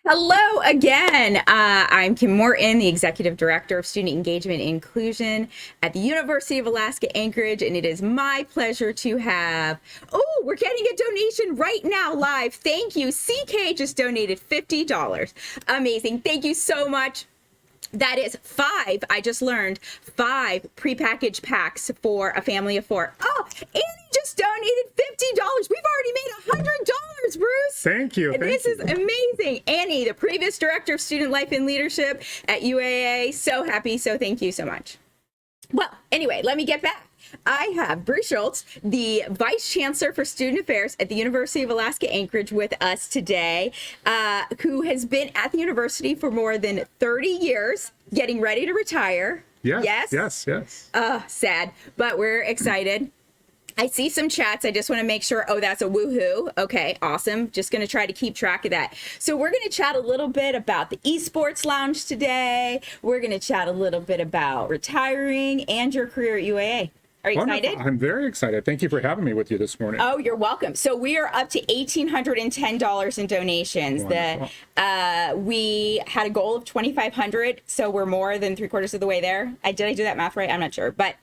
Hello again. I'm Kim Morton, the Executive Director of Student Engagement and Inclusion at the University of Alaska Anchorage, and it is my pleasure to have, we're getting a donation right now live. Thank you. CK just donated $50. Amazing. Thank you so much. That is I just learned, 5 prepackaged packs for a family of 4. Oh, Annie just donated $50. We've already made $100, Bruce. Thank you. This is amazing. Annie, the previous Director of Student Life and Leadership at UAA. So happy. So thank you so much. Well, anyway, let me get back. I have Bruce Schultz, the Vice Chancellor for Student Affairs at the University of Alaska Anchorage with us today, who has been at the university for more than 30 years, getting ready to retire. Yes. Sad, but we're excited. I see some chats. I just want to make sure. Oh, that's a woohoo. Okay, awesome. Just going to try to keep track of that. So we're going to chat a little bit about the Esports Lounge today. We're going to chat a little bit about retiring and your career at UAA. Are you excited? I'm very excited. Thank you for having me with you this morning. Oh, you're welcome. So we are up to $1,810 in donations. We had a goal of $2,500, so we're more than 3/4 of the way there. Did I do that math right? I'm not sure, but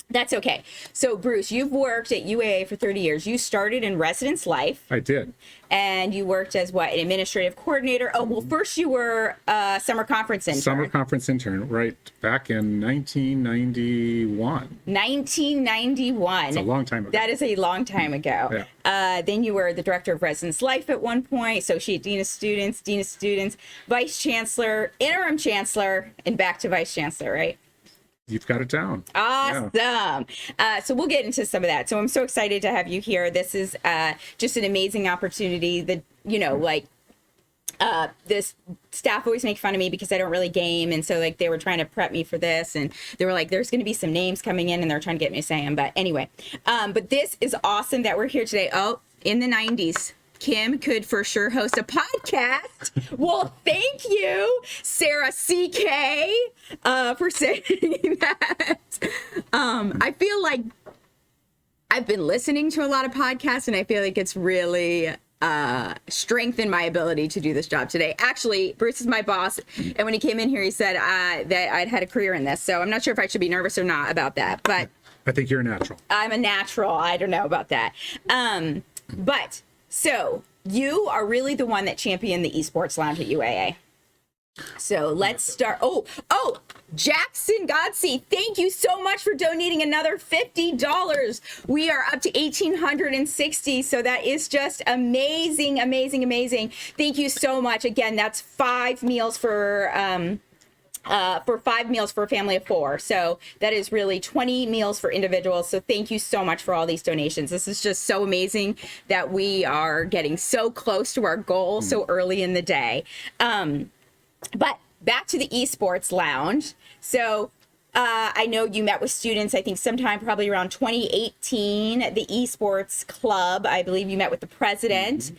that's okay. So, Bruce, you've worked at UAA for 30 years. You started in residence life. I did. And you worked as what, an administrative coordinator? Oh, well, first you were a summer conference intern. Summer conference intern, right, back in 1991. 1991. It's a long time ago. That is a long time ago. Yeah. Then you were the director of residence life at one point, associate dean of students, vice chancellor, interim chancellor, and back to vice chancellor, right? You've got it down. Awesome. Yeah. So we'll get into some of that. So I'm so excited to have you here. This is just an amazing opportunity that, this staff always make fun of me because I don't really game. And so they were trying to prep me for this, and they were like, there's going to be some names coming in and they're trying to get me to say them. But anyway, but this is awesome that we're here today. Oh, in the 90s. Kim could for sure host a podcast. Well, thank you, Sarah CK, for saying that. I feel like I've been listening to a lot of podcasts, and I feel like it's really strengthened my ability to do this job today. Actually, Bruce is my boss, and when he came in here, he said that I'd had a career in this. So I'm not sure if I should be nervous or not about that, but I think you're a natural. I'm a natural. I don't know about that. So you are really the one that championed the Esports Lounge at UAA. So let's start. Oh, Jackson Godsey, thank you so much for donating another $50. We are up to $1,860. So that is just amazing. Thank you so much. Again, that's 5 meals for 5 meals for a family of 4. So that is really 20 meals for individuals. So thank you so much for all these donations. This is just so amazing that we are getting so close to our goal so early in the day. But back to the Esports Lounge. So I know you met with students, I think sometime probably around 2018, the Esports Club. I believe you met with the president.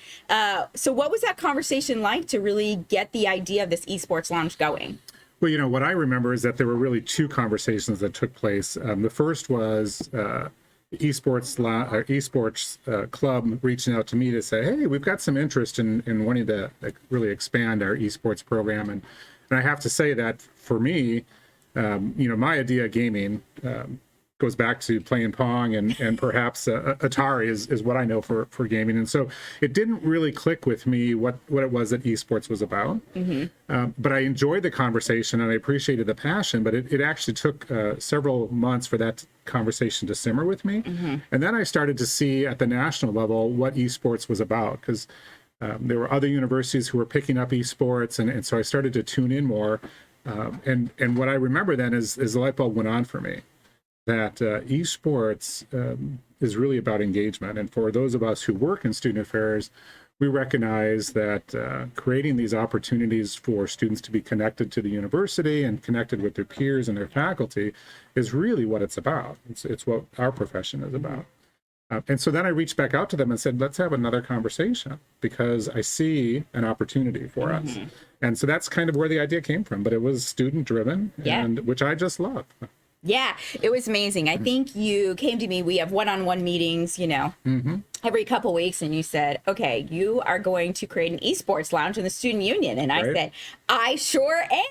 So what was that conversation like to really get the idea of this Esports Lounge going? Well, what I remember is that there were really 2 conversations that took place. The first was Esports Club reaching out to me to say, hey, we've got some interest in wanting to really expand our esports program. And I have to say that for me, my idea of gaming goes back to playing Pong and perhaps Atari is what I know for gaming. And so it didn't really click with me what it was that esports was about. But I enjoyed the conversation and I appreciated the passion, but it actually took several months for that conversation to simmer with me. And then I started to see at the national level what esports was about, because there were other universities who were picking up esports. And so I started to tune in more. And what I remember then is the light bulb went on for me, that esports is really about engagement. And for those of us who work in student affairs, we recognize that creating these opportunities for students to be connected to the university and connected with their peers and their faculty is really what it's about. It's what our profession is about. And so then I reached back out to them and said, let's have another conversation, because I see an opportunity for us. And so that's kind of where the idea came from, but it was student driven, and which I just love. Yeah, it was amazing. I think you came to me. We have one-on-one meetings, every couple weeks, and you said, okay, you are going to create an esports lounge in the student union. And I said, I sure am.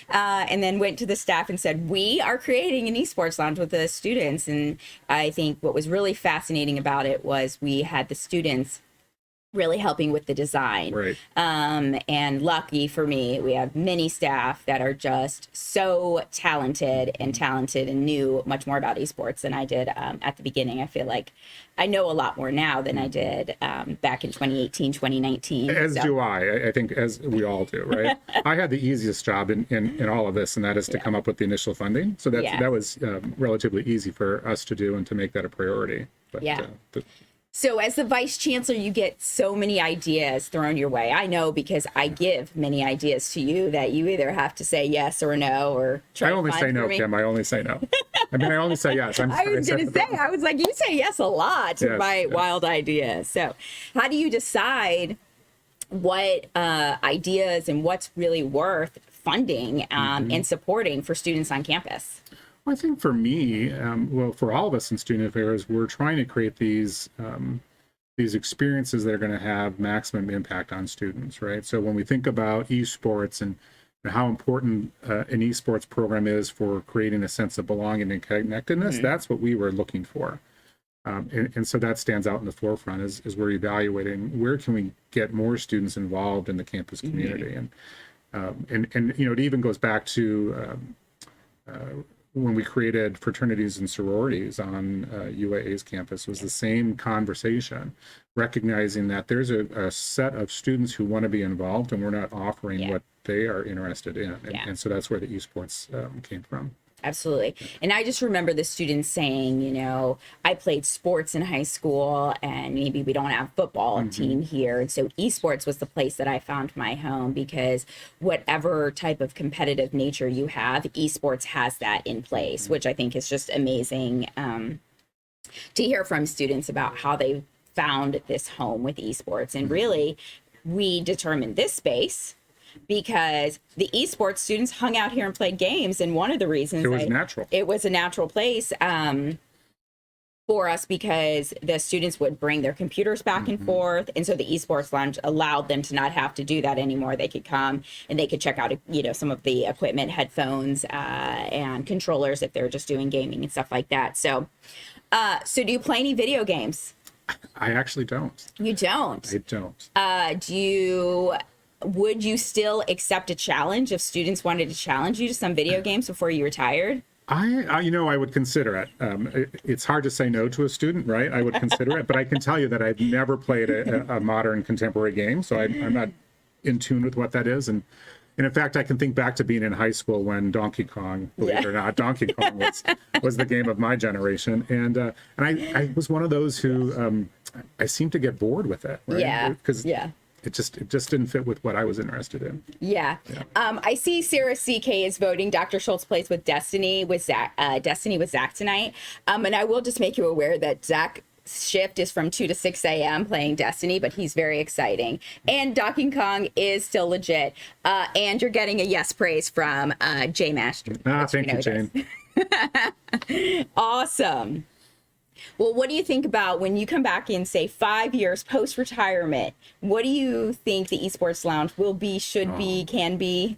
And then went to the staff and said, we are creating an esports lounge with the students. And I think what was really fascinating about it was we had the students really helping with the design. Right. And lucky for me, we have many staff that are just so talented and knew much more about esports than I did at the beginning. I feel like I know a lot more now than I did back in 2018, 2019. As do I think, as we all do, right? I had the easiest job in all of this, and that is to come up with the initial funding. So that was relatively easy for us to do and to make that a priority. But, so as the vice chancellor, you get so many ideas thrown your way. I know because I give many ideas to you that you either have to say yes or no, or try. I only say no, Kim. I only say no. I mean, I only say yes. I was going to say, I was like, you say yes a lot to my wild ideas. So how do you decide what ideas and what's really worth funding and supporting for students on campus? Well, I think for me, well, for all of us in student affairs, we're trying to create these experiences that are going to have maximum impact on students, right? So when we think about esports and how important an esports program is for creating a sense of belonging and connectedness, that's what we were looking for. And so that stands out in the forefront as we're evaluating where can we get more students involved in the campus community. And you know, it even goes back to when we created fraternities and sororities on UAA's campus, was the same conversation, recognizing that there's a set of students who want to be involved and we're not offering what they are interested in. And so that's where the esports came from. Absolutely. And I just remember the students saying, you know, I played sports in high school and maybe we don't have football team here. And so esports was the place that I found my home, because whatever type of competitive nature you have, esports has that in place, which I think is just amazing to hear from students about how they found this home with esports. And really, we determined this space because the esports students hung out here and played games, and one of the reasons it was natural. It was a natural place for us, because the students would bring their computers back and forth, and so the esports lounge allowed them to not have to do that anymore. They could come and they could check out, you know, some of the equipment, headphones, and controllers if they're just doing gaming and stuff like that. So, so do you play any video games? I actually don't. You don't? I don't. Would you still accept a challenge if students wanted to challenge you to some video games before you retired? I you know, I would consider it. It's hard to say no to a student, right? I would consider it, but I can tell you that I've never played a modern contemporary game, so I'm not in tune with what that is. And in fact, I can think back to being in high school when Donkey Kong, believe it or not, Donkey Kong was the game of my generation. And I was one of those who I seemed to get bored with it, right? Yeah. Because it just didn't fit with what I was interested in. Yeah. I see Sarah CK is voting. Dr. Schultz plays with Destiny with Zach tonight. And I will just make you aware that Zach's shift is from 2 to 6 a.m. playing Destiny, but he's very exciting. And Donkey Kong is still legit. And you're getting a yes praise from Jay Master. Thank you, Jane. Awesome. Well, what do you think about when you come back in, say, 5 years post-retirement? What do you think the Esports Lounge will be, should be, can be?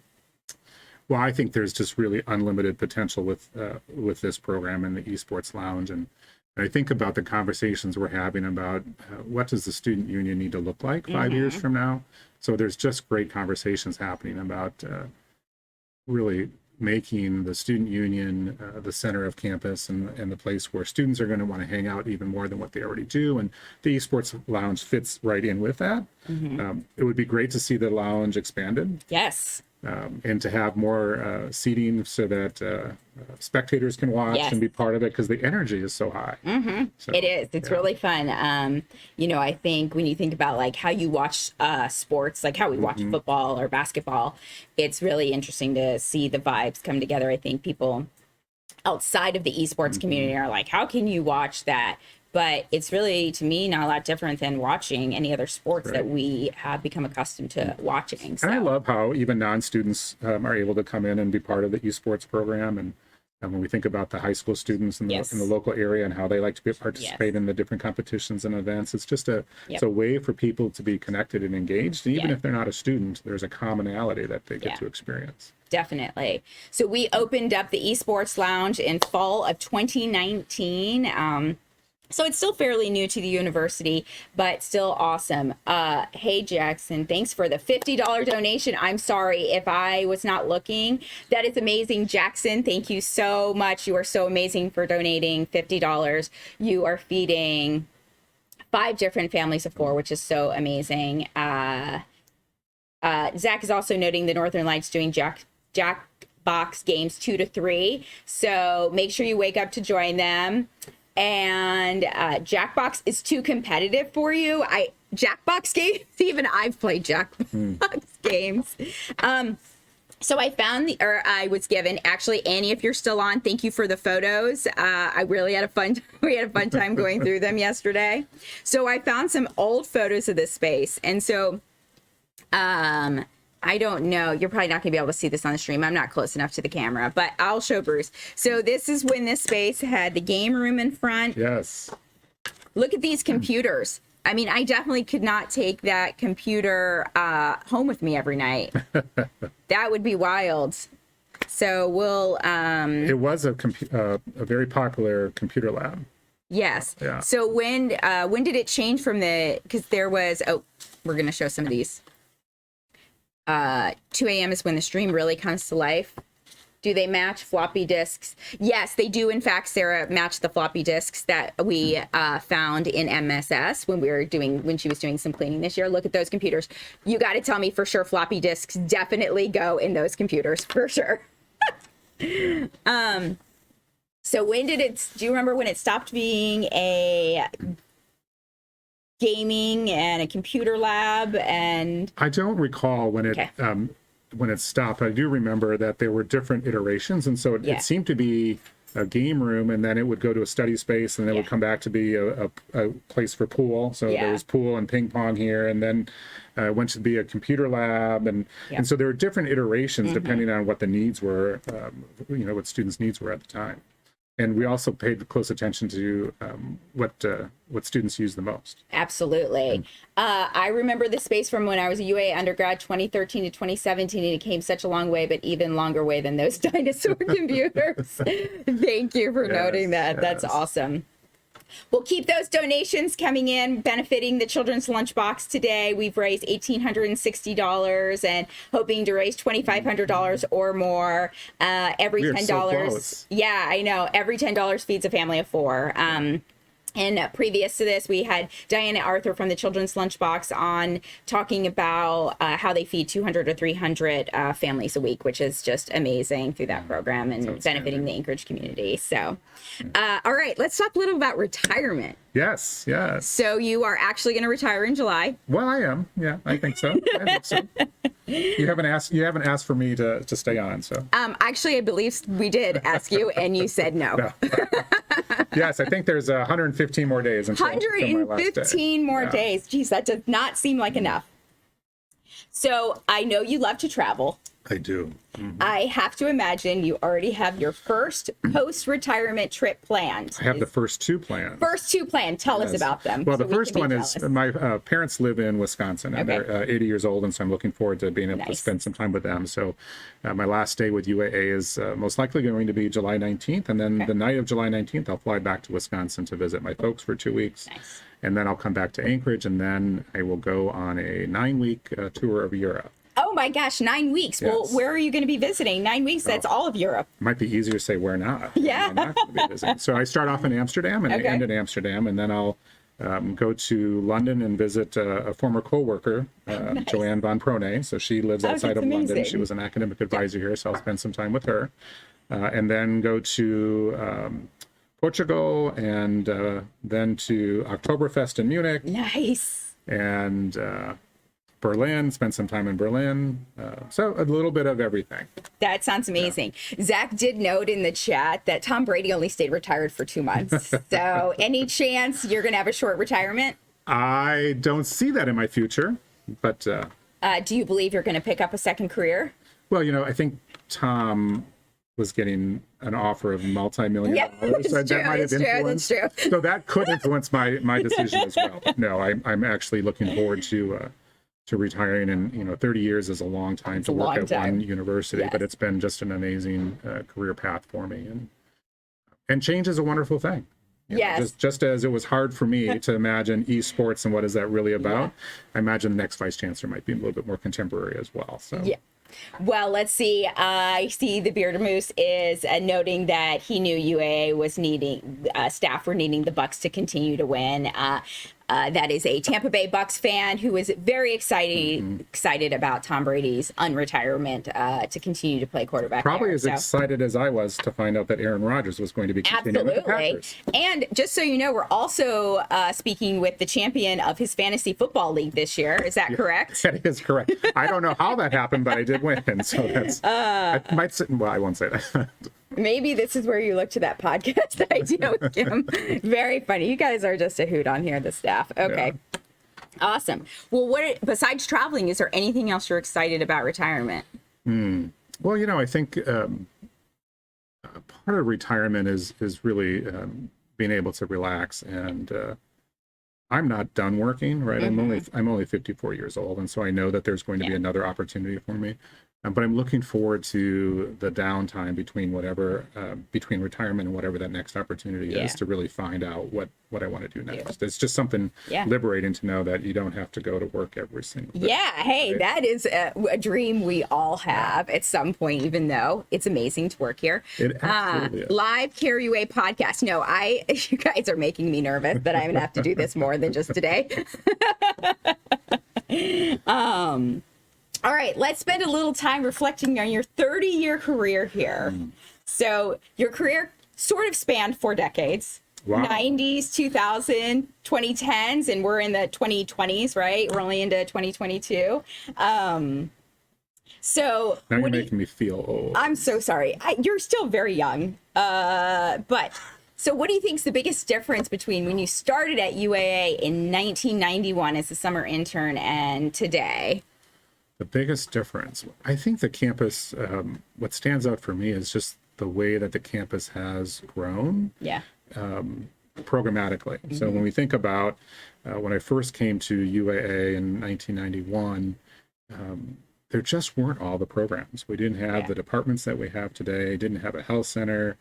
Well, I think there's just really unlimited potential with this program and the Esports Lounge. And I think about the conversations we're having about what does the student union need to look like 5 years from now. So there's just great conversations happening about really making the student union the center of campus and the place where students are going to want to hang out even more than what they already do. And the Esports Lounge fits right in with that. It would be great to see the lounge expanded. Yes. And to have more seating so that spectators can watch and be part of it, because the energy is so high. So, it is. It's really fun. You know, I think when you think about like how you watch sports, like how we watch football or basketball, it's really interesting to see the vibes come together. I think people outside of the esports community are like, how can you watch that? But it's really, to me, not a lot different than watching any other sports that we have become accustomed to watching. So. And I love how even non-students are able to come in and be part of the esports program. And And when we think about the high school students in Yes. the local area and how they like to participate in the different competitions and events, it's just it's a way for people to be connected and engaged. And even if they're not a student, there's a commonality that they get to experience. Definitely. So we opened up the Esports Lounge in fall of 2019. So it's still fairly new to the university, but still awesome. Hey, Jackson, thanks for the $50 donation. I'm sorry if I was not looking. That is amazing, Jackson. Thank you so much. You are so amazing for donating $50. You are feeding 5 different families of 4, which is so amazing. Zach is also noting the Northern Lights doing Jackbox games 2 to 3. So make sure you wake up to join them. And Jackbox is too competitive for you. Jackbox games, even I've played Jackbox games. So I found I was given, actually, Annie, if you're still on, thank you for the photos. I really had we had a fun time going through them yesterday. So I found some old photos of this space. And so I don't know. You're probably not going to be able to see this on the stream. I'm not close enough to the camera, but I'll show Bruce. So this is when this space had the game room in front. Yes. Look at these computers. I mean, I definitely could not take that computer home with me every night. That would be wild. So we'll... It was a very popular computer lab. Yes. Yeah. So when did it change from because there was... Oh, we're going to show some of these. 2 a.m. is when the stream really comes to life. Do they match floppy disks? Yes, they do. In fact, Sarah, match the floppy disks that we found in MSS when she was doing some cleaning this year. Look at those computers. You got to tell me for sure floppy disks definitely go in those computers for sure. So when did do you remember when it stopped being a gaming and a computer lab? And I don't recall when it stopped. I do remember that there were different iterations, and so it seemed to be a game room, and then it would go to a study space, and then it would come back to be a place for pool. So there was pool and ping pong here, and then it went to be a computer lab, and so there were different iterations depending on what the needs were, what students' needs were at the time. And we also paid close attention to what students use the most. Absolutely. I remember the space from when I was a UAA undergrad, 2013 to 2017, and it came such a long way, but even longer way than those dinosaur computers. Thank you for noting that. Yes. That's awesome. We'll keep those donations coming in, benefiting the Children's Lunchbox today. We've raised $1,860 and hoping to raise $2,500 or more. Every $10. So close. Yeah, I know. Every $10 feeds a family of 4. And previous to this, we had Diana Arthur from the Children's Lunchbox on talking about how they feed 200 or 300 families a week, which is just amazing through that program and benefiting the Anchorage community. So, all right, let's talk a little about retirement. Yes. So you are actually going to retire in July. Well, I am. Yeah, I think so. You haven't asked for me to stay on, so. Actually, I believe we did ask you, and you said no. Yes, I think there's 115 more days until 115 more days. Geez, that does not seem like enough. So I know you love to travel. I do. I have to imagine you already have your first post-retirement trip planned. I have the first 2 planned. Tell us about them. Well, the first one is my parents live in Wisconsin, and they're 80 years old, and so I'm looking forward to being able to spend some time with them. So my last day with UAA is most likely going to be July 19th, and then the night of July 19th, I'll fly back to Wisconsin to visit my folks for 2 weeks. Nice. And then I'll come back to Anchorage, and then I will go on a 9-week tour of Europe. Oh my gosh, 9 weeks. Yes. Well, where are you going to be visiting? 9 weeks, that's all of Europe. Might be easier to say where not. Yeah. I'm not going to be visiting. So I start off in Amsterdam and end in Amsterdam, and then I'll go to London and visit a former co-worker, Joanne von Prone. So she lives outside of London. She was an academic advisor here, so I'll spend some time with her. And then go to Portugal, and then to Oktoberfest in Munich. Nice. And Berlin, spent some time in Berlin. So a little bit of everything. That sounds amazing. Yeah. Zach did note in the chat that Tom Brady only stayed retired for 2 months. So any chance you're going to have a short retirement? I don't see that in my future, but... do you believe you're going to pick up a second career? Well, I think Tom was getting an offer of multi-million dollars. It's So true, that might have influenced. that's true. So that could influence my decision as well. But no, I'm actually looking forward to retiring. And 30 years is a long time to work at one university, but it's been just an amazing career path for me. And change is a wonderful thing. Just as it was hard for me to imagine esports and what is that really about, I imagine the next vice chancellor might be a little bit more contemporary as well. So Well, let's see. I see the Bearded Moose is noting that he knew UAA was needing, staff were needing the Bucks to continue to win. That is a Tampa Bay Bucks fan who is very excited about Tom Brady's unretirement to continue to play quarterback. Probably as excited as I was to find out that Aaron Rodgers was going to be continuing with the Packers. And just so you know, we're also speaking with the champion of his fantasy football league this year. Is that correct? That is correct. I don't know how that happened, but I did win. So that's, I might sit, well, I won't say that. Maybe this is where you look to that podcast idea with Kim. Very funny. You guys are just a hoot on here, the staff. Okay. Yeah. Awesome. Well, besides traveling, is there anything else you're excited about retirement? Well, I think part of retirement is really being able to relax. And I'm not done working, right? I'm only 54 years old, and so I know that there's going to be another opportunity for me. But I'm looking forward to the downtime between between retirement and whatever that next opportunity is, to really find out what I want to do next. It's just something liberating to know that you don't have to go to work every single day. Yeah, hey, right? That is a dream we all have at some point, even though it's amazing to work here. It absolutely is. Live KRUA podcast. No, you guys are making me nervous that I'm going to have to do this more than just today. All right, let's spend a little time reflecting on your 30-year career here. So your career sort of spanned 4 decades. Wow. 90s, 2000, 2010s, and we're in the 2020s, right? We're only into 2022. So now you're making me feel old. I'm so sorry. You're still very young. But so what do you think is the biggest difference between when you started at UAA in 1991 as a summer intern and today? The biggest difference, I think the campus, what stands out for me is just the way that the campus has grown programmatically. So when we think about when I first came to UAA in 1991, there just weren't all the programs. We didn't have the departments that we have today, didn't have a health center.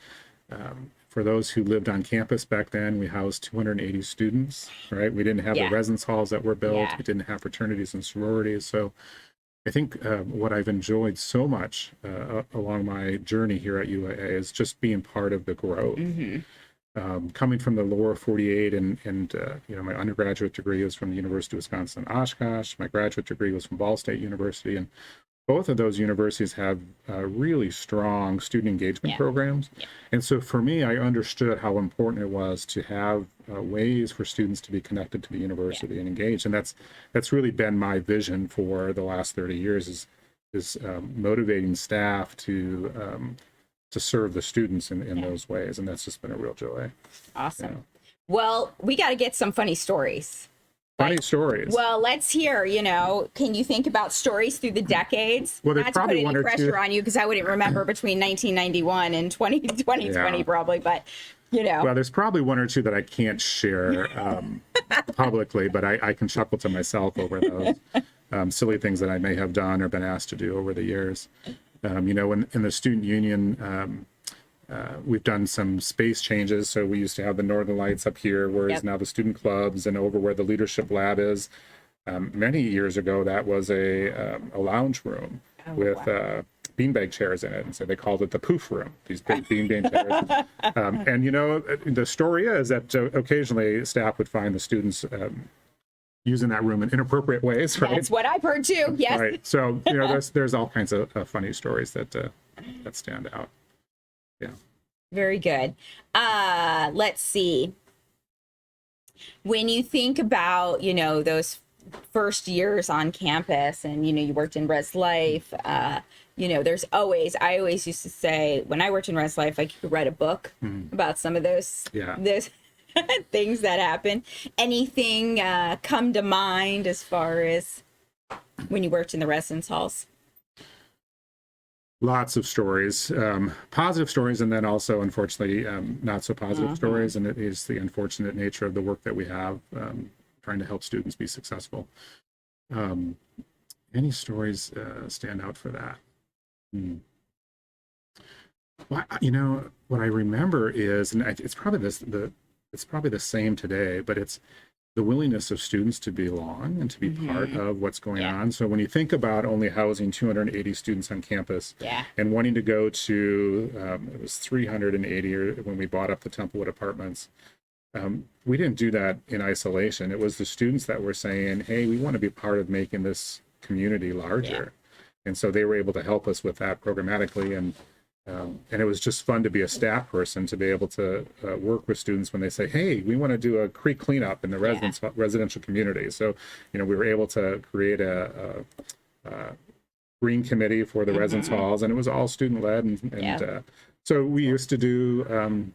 For those who lived on campus back then, we housed 280 students, right? We didn't have the residence halls that were built. We didn't have fraternities and sororities. So I think what I've enjoyed so much along my journey here at UAA is just being part of the growth. Coming from the lower 48 and my undergraduate degree was from the University of Wisconsin-Oshkosh. My graduate degree was from Ball State University. And both of those universities have really strong student engagement programs. And so for me, I understood how important it was to have ways for students to be connected to the university and engaged. And that's really been my vision for the last 30 years is motivating staff to serve the students in those ways. And that's just been a real joy. Awesome. Well, we got to get some funny stories. Funny stories. Well, let's hear, can you think about stories through the decades? Well, there's probably one or two. Not to put any pressure on you, because I wouldn't remember between 1991 and 2020 probably, but, Well, there's probably one or two that I can't share publicly, but I can chuckle to myself over those silly things that I may have done or been asked to do over the years. In the student union, we've done some space changes. So we used to have the Northern Lights up here, whereas now the student clubs, and over where the leadership lab is. Many years ago, that was a lounge room with beanbag chairs in it. And so they called it the poof room, these big beanbag chairs. And the story is that occasionally staff would find the students using that room in inappropriate ways, right? That's what I've heard too, yes. Right. So, there's all kinds of funny stories that stand out. Yeah. Very good. Let's see. When you think about, those first years on campus and, you worked in Res Life, I always used to say when I worked in Res Life, I could write a book about some of those things that happen. Anything come to mind as far as when you worked in the residence halls? Lots of stories, positive stories, and then also, unfortunately, not so positive stories. And it is the unfortunate nature of the work that we have, trying to help students be successful. Any stories stand out for that? Well, what I remember is, and it's probably it's probably the same today, but it's the willingness of students to belong and to be part of what's going on. So when you think about only housing 280 students on campus, and wanting to go to, it was 380 when we bought up the Templewood Apartments. We didn't do that in isolation. It was the students that were saying, hey, we want to be part of making this community larger. And so they were able to help us with that programmatically. And it was just fun to be a staff person, to be able to work with students when they say, hey, we want to do a creek cleanup in the residential community. So, we were able to create a green committee for the residence halls, and it was all student led. And so we used to do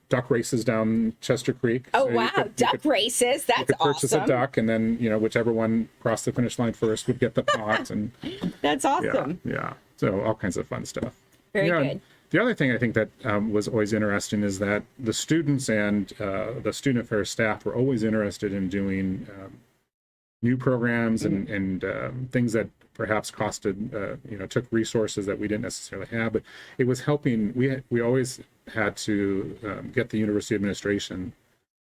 duck races down Chester Creek. Oh, so wow. Duck races. That's you could purchase awesome. A duck, and then, whichever one crossed the finish line first would get the pot. And that's awesome. Yeah. So all kinds of fun stuff. Very good. The other thing I think that was always interesting is that the students and the student affairs staff were always interested in doing new programs and things that perhaps costed, took resources that we didn't necessarily have, but it was helping. We always had to get the university administration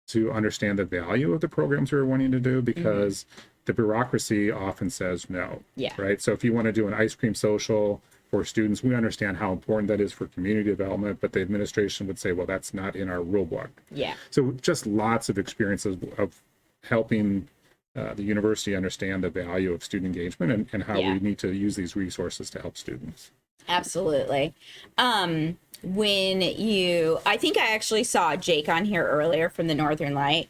to understand the value of the programs we were wanting to do, because the bureaucracy often says no. Right. So if you want to do an ice cream social for students, we understand how important that is for community development, but the administration would say, well, that's not in our rule book. So just lots of experiences of helping the university understand the value of student engagement and how we need to use these resources to help students. Absolutely. I think I actually saw Jake on here earlier from the Northern Light.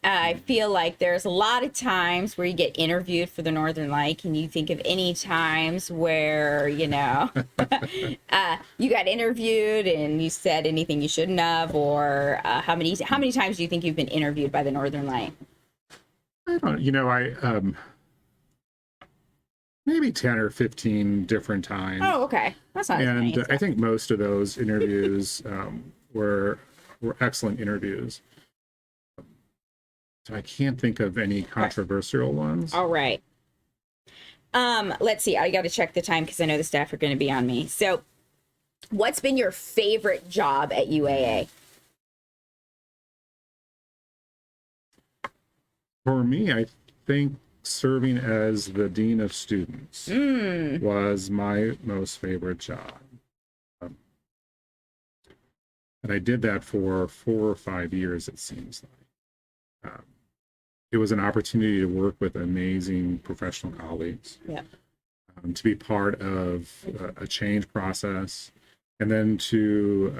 I feel like there's a lot of times where you get interviewed for the Northern Light. Can you think of any times where, you got interviewed and you said anything you shouldn't have, or how many times do you think you've been interviewed by the Northern Light? I don't, maybe 10 or 15 different times. Oh, okay. That's not and nice. I think most of those interviews were excellent interviews. So I can't think of any controversial ones. All right. Let's see. I got to check the time because I know the staff are going to be on me. So what's been your favorite job at UAA? For me, I think serving as the dean of students was my most favorite job. And I did that for 4 or 5 years, it seems like. It was an opportunity to work with amazing professional colleagues, to be part of a change process, and then to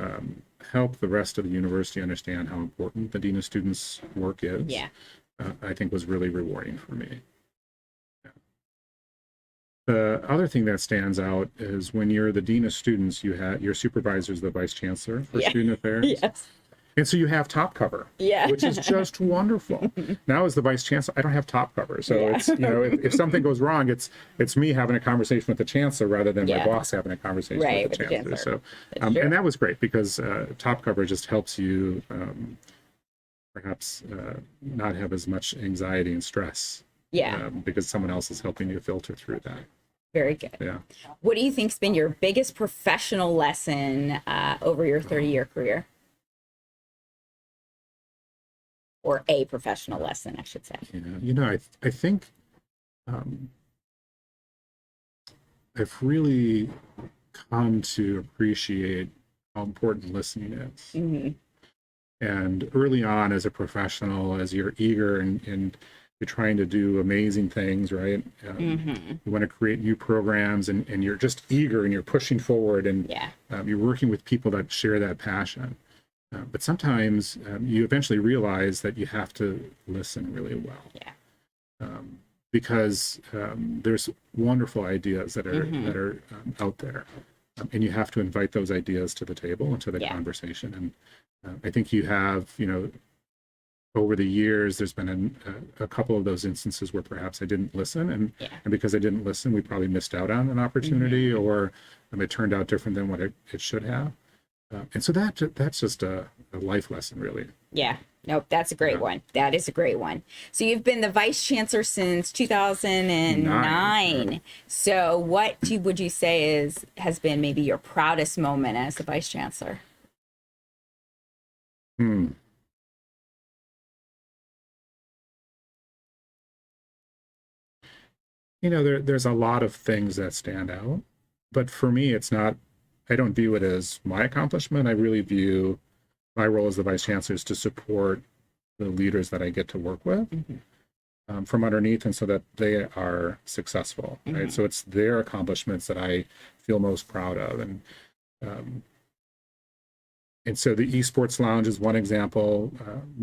help the rest of the university understand how important the dean of students' work is. I think was really rewarding for me. The other thing that stands out is when you're the dean of students, your supervisor is the vice chancellor for student affairs. And so you have top cover, which is just wonderful. Now as the vice chancellor, I don't have top cover. So it's, if something goes wrong, it's me having a conversation with the chancellor rather than my boss having a conversation with the chancellor. So, and that was great because top cover just helps you perhaps not have as much anxiety and stress. Because someone else is helping you filter through that. Very good. What do you think's been your biggest professional lesson over your 30-year career? Or a professional lesson, I should say. I think I've really come to appreciate how important listening is. And early on as a professional, as you're eager and you're trying to do amazing things, right? You want to create new programs and you're just eager and you're pushing forward and you're working with people that share that passion. But sometimes you eventually realize that you have to listen really well. Because there's wonderful ideas that are out there. And you have to invite those ideas to the table and to the conversation. And I think you have, over the years, there's been a couple of those instances where perhaps I didn't listen, and because I didn't listen, we probably missed out on an opportunity, or it turned out different than what it should have. And so that's just a life lesson, really. Yeah. Nope, that's a great one. That is a great one. So you've been the vice chancellor since 2009. So what would you say has been maybe your proudest moment as the vice chancellor? There's a lot of things that stand out, but for me, it's not, I don't view it as my accomplishment. I really view my role as the vice chancellor is to support the leaders that I get to work with from underneath, and so that they are successful, right? So it's their accomplishments that I feel most proud of. And so the Esports Lounge is one example.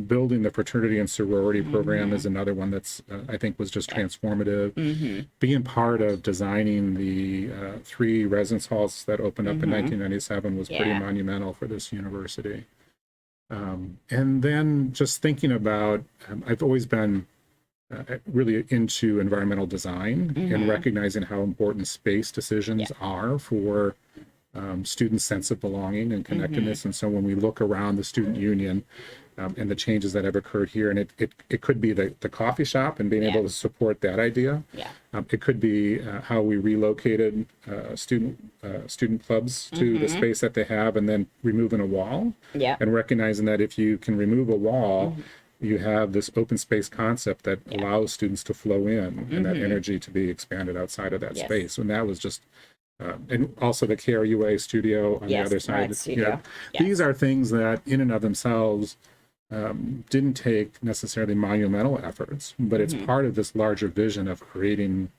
Building the fraternity and sorority program is another one that's, I think, was just transformative. Being part of designing the 3 residence halls that opened up in 1997 was pretty monumental for this university. And then just thinking about, I've always been really into environmental design and recognizing how important space decisions are for students' sense of belonging and connectedness. And so when we look around the student union and the changes that have occurred here, and it could be the coffee shop and being able to support that idea. It could be how we relocated student clubs to the space that they have, and then removing a wall and recognizing that if you can remove a wall, you have this open space concept that allows students to flow in and that energy to be expanded outside of that space. And that was just and also the KRUA studio on the other side. These are things that in and of themselves didn't take necessarily monumental efforts, but it's part of this larger vision of creating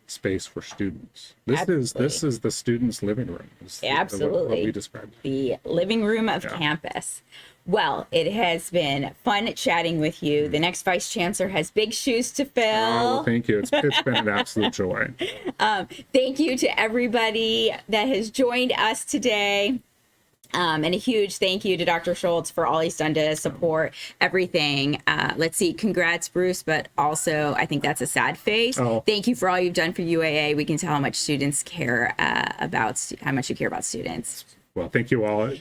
space for students. This is the students' living room. Absolutely. What we described. The living room of campus. Well, it has been fun chatting with you. The next vice chancellor has big shoes to fill. Oh, thank you. It's been an absolute joy. Thank you to everybody that has joined us today. And a huge thank you to Dr. Schultz for all he's done to support everything. Let's see. Congrats, Bruce. But also, I think that's a sad face. Thank you for all you've done for UAA. We can tell how much students care how much you care about students. Well, thank you all.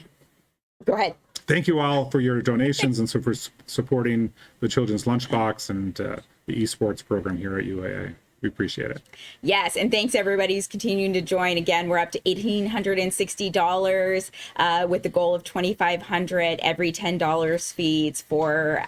Go ahead. Thank you all for your donations and for supporting the Children's Lunchbox and the esports program here at UAA. We appreciate it. Yes, and thanks everybody who's continuing to join. Again, we're up to $1,860 with the goal of $2,500. Every $10 feeds for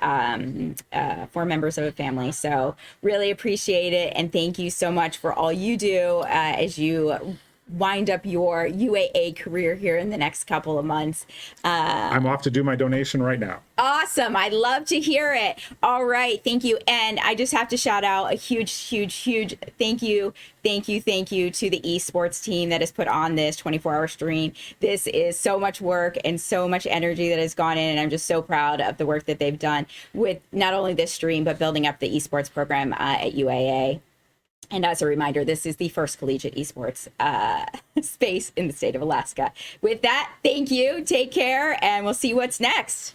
members of a family. So really appreciate it, and thank you so much for all you do as you wind up your UAA career here in the next couple of months. I'm off to do my donation right now. Awesome. I'd love to hear it. All right. Thank you. And I just have to shout out a huge thank you to the esports team that has put on this 24-hour stream. This is so much work and so much energy that has gone in, and I'm just so proud of the work that they've done with not only this stream, but building up the esports program at UAA. And as a reminder, this is the first collegiate esports space in the state of Alaska. With that, thank you, take care, and we'll see what's next.